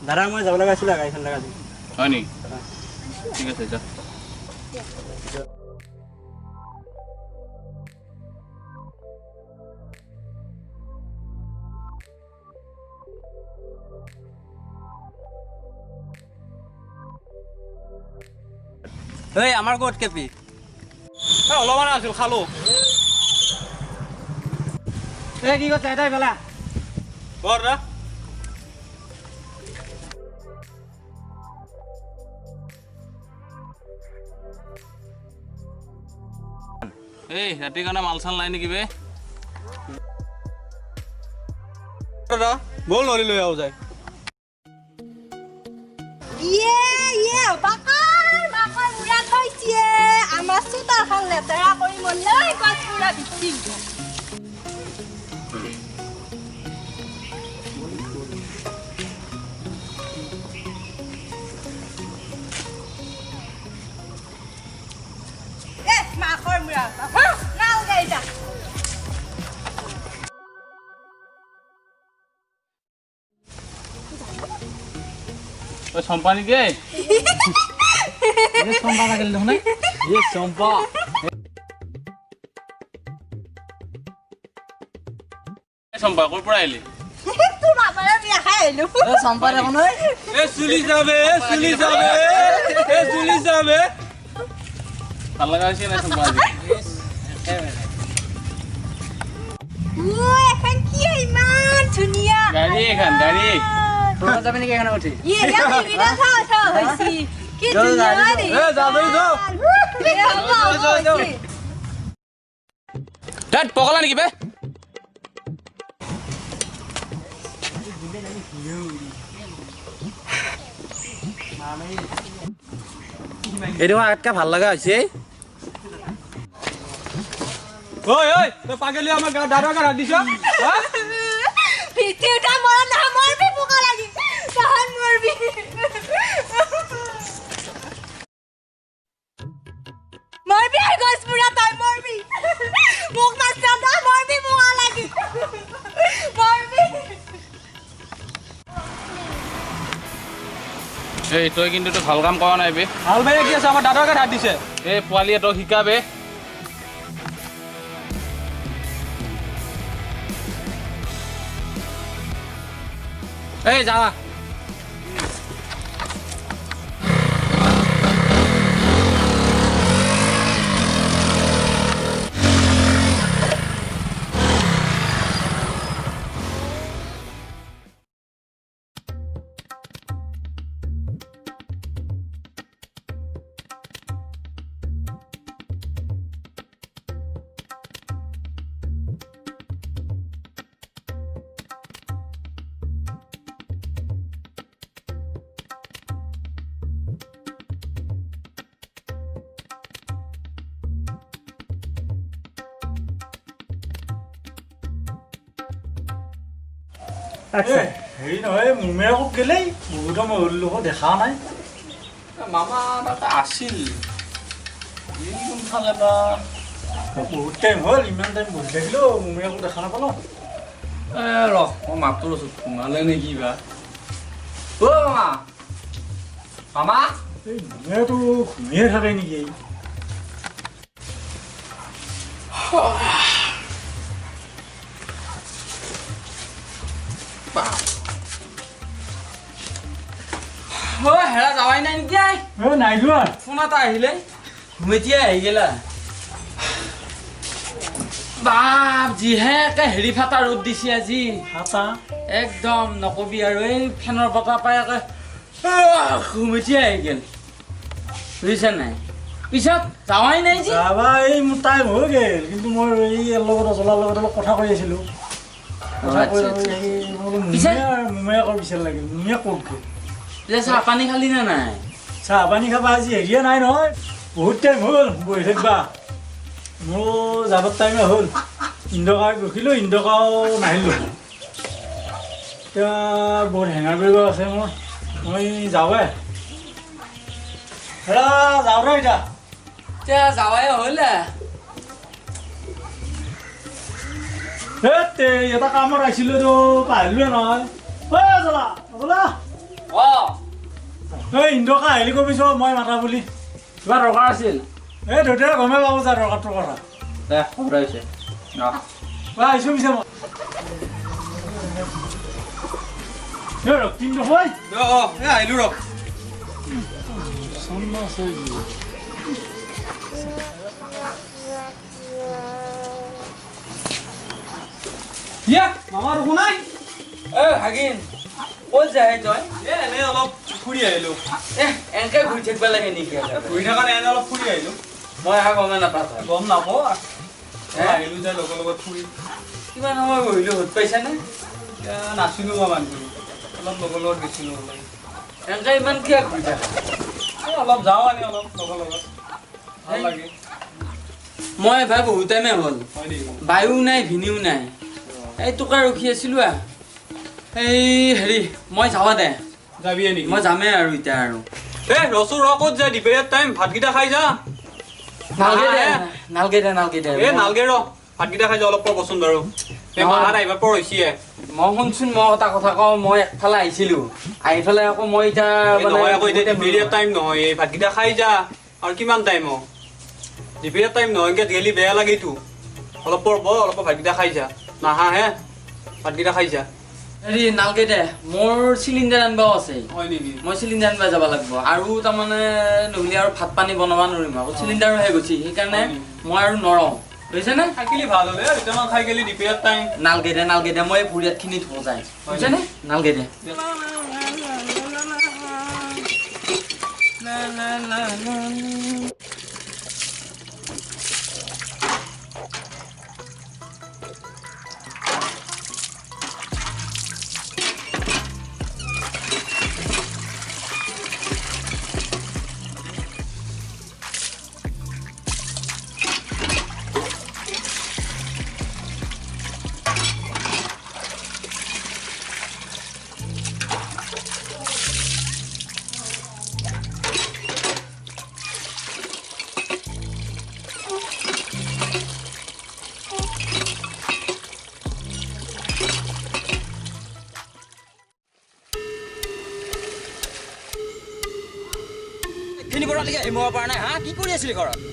দাদা মই যাব লগা আছিল গাড়ীখন লগা আছিল হয় নি ঠিক আছে যা এই আমাৰ ক'ত কেপি অলপমান আছিল খালো এই কি কৈছে এটাই বেলা কৰ দা এই ৰাতিৰ কাৰণে মাল চাল নাই নেকি বে দাদা বল নৰি লৈ আও যায় বাকৰ উৰা থৈছে আমাৰ চোতালখন লেতেৰা কৰি মলৈ গছ পুৰা বিচি মাকৰ মুৰা নাও গাইছা ঐ চম্পা নেকি চম্পা লাগিল দেখোন এই চম্পা চম্পা ক'ৰ পৰা আহিলি তোৰ বাবাৰে বিয়া খাই আহিলো চম্পা দেখোন এ চুলি যাবে ভাল লগা হৈছে নাই চম্পা আজি এখন কি ইমান ধুনীয়া গাড়ী এখন গাড়ী তোরা যাবে নাকি এখানে উঠি ইয়ে টিভিটা চাও চাও হইছি কি ধুনীয়া রে এ যাও যাও ডাট পগলা নেকি বে এইটো আটকা ভাল লগা হৈছে ঐ তই পাগলি আমাৰ দাদাৰ গাত হাত দিছ ভিডিওটা মৰা না মৰবি পোকা লাগি তাহান মৰবি মৰবি গছ পুৰা তাই মৰবি মোক মাছটা দা মৰবি পোকা লাগি মৰবি এই তই কিন্তু তো ভাল কাম কৰা নাই বে ভাল ভাই কি আছে আমাৰ দাদাৰ গাত হাত দিছে এই পোৱালিয়ে তই শিকাবে এই যা হেৰি নহয় মুমেৰকো কেলেই বহুতো মই লোক দেখা নাই মামা তাতে আছিল কোনফালে বা বহুত টাইম হ'ল ইমান টাইম বহি থাকিলেও মুমেৰকো দেখা নাপালোঁ ৰহ মই মাতো আছোঁ সোমালে নেকি বা অ' মামা মামা এই মুমেৰটো ঘূমিয়ে থাকে নেকি হেৰা যাৱাই নাই নেকি নাই যোৱা ফোন এটা আহিলে ঘুমেতিয়াই আহি গেলা বাপ যিহে একে হেৰি ফাটা ৰ'দ দিছে আজি হাতা একদম নকবি আৰু এই ফেনৰ বতাহ পাই একে ঘুমেতিয়াই আহি গেল বুজিছা নাই পিছত যাৱাই নাই যে যাবা এই মোৰ টাইম হৈ গ'ল কিন্তু মই এই লগত অজলাৰ লগত অলপ কথা কৈ আছিলোঁ কথা কৈ মুমেৰকৰ বিচাৰ লাগিল মুমেৰ ক'ত গ'ল যে চাহ পানী খালি নে নাই চাহ পানী খাবা আজি হেৰিয়ে নাই নহয় বহুত টাইম হ'ল বহি থাকিবা মোৰ যাবৰ টাইমে হ'ল ইন্দকাক ৰখিলোঁ ইন্দকাও নাহিলোঁ এতিয়া বহুত হেঙাৰ কৰিব আছে মই যাওঁৱে হেৰা যাওঁ ৰ এতিয়া এতিয়া যাৱাই হ'ল এটা কামত আহিছিলোঁতো পাহৰিলোৱে নহয় অজলা অজলা এই ইন্দকা আহিলি কবিছো মই মাতা বুলি কিবা দৰকাৰ আছিল এই দেউতাই গমে পাব যা দৰকাৰটোৰ কথা দে খবৰ আহিছে আহিছো পিছে মই কিন্তু হয় আহিলো ৰ মামা ৰখো নাই হাগিন ক'ত যায় তই এনেই অলপ ফুৰি আহিলো এনেকে ঘূৰি থাকিব লাগে নেকি ঘূৰি থকা নাই এনে অলপ ফুৰি আহিলো মই আহা গমে নাপাওঁ গম নাপাওঁ আহিলো যে লগৰ লগত ফুৰি কিমান সময় বহিলো সুধ পাইছানে নাছিলো মই মানুহটো অলপ লগৰ লগত গৈছিলো এনেকে ইমান কিয় ঘূৰি থাকা অলপ যাওঁ আনি অলপ লগৰ লগত ভাল লাগে মই ভাই বহুত টাইমে হ'ল হয় নেকি বায়ু নাই ভিনিও নাই এই তোকা ৰখি আছিলো এই হেৰি মই যাবা দে যাবি নেকি মই যামেই আৰু এতিয়া আৰু ৰচো ৰ ক'ত যায় দুপৰীয়াৰ টাইম ভাতকেইটা খাই যা নালগে দে নালগে ৰ ভাতকেইটা খাই যা অলপ পৰ বচোন বাৰু মাহাত আহিব পৰ হৈছিয়ে মই শুনচোন মই এটা কথা কওঁ মই একফালে আহিছিলো আহি পেলাই আকৌ মই এতিয়া নহয় আকৌ এতিয়া দুপৰীয়াৰ টাইম নহয় এই ভাতকেইটা খাই যা আৰু কিমান টাইম দুপৰীয়াৰ টাইম নহয় এনেকৈ গেলি বেয়া লাগেতো অলপ পৰ অলপ ভাতকেইটা খাই যা নাহা হে ভাতকেইটা খাই যা হেৰি নালগে দে মোৰ চিলিণ্ডাৰ আনবাও আছে হয় নেকি মই চিলিণ্ডাৰ আনবা যাব লাগিব আৰু তাৰমানে নহ'লে আৰু ভাত পানী বনাব নোৱাৰিম আকৌ চিলিণ্ডাৰো হে গৈছে সেইকাৰণে মই আৰু নৰওঁ বুজিছেনে থাকিলি ভাল হ'লে দুটামান খাই গেলি দুপৰীয়াৰ টাইম নালগে দে মই ভৰিয়াতখিনি ধুব যায় বুজিছেনে নালগে দে খিনি বৰালৈকে আহিব পৰা নাই হা কি কৰি আছিলি ঘৰত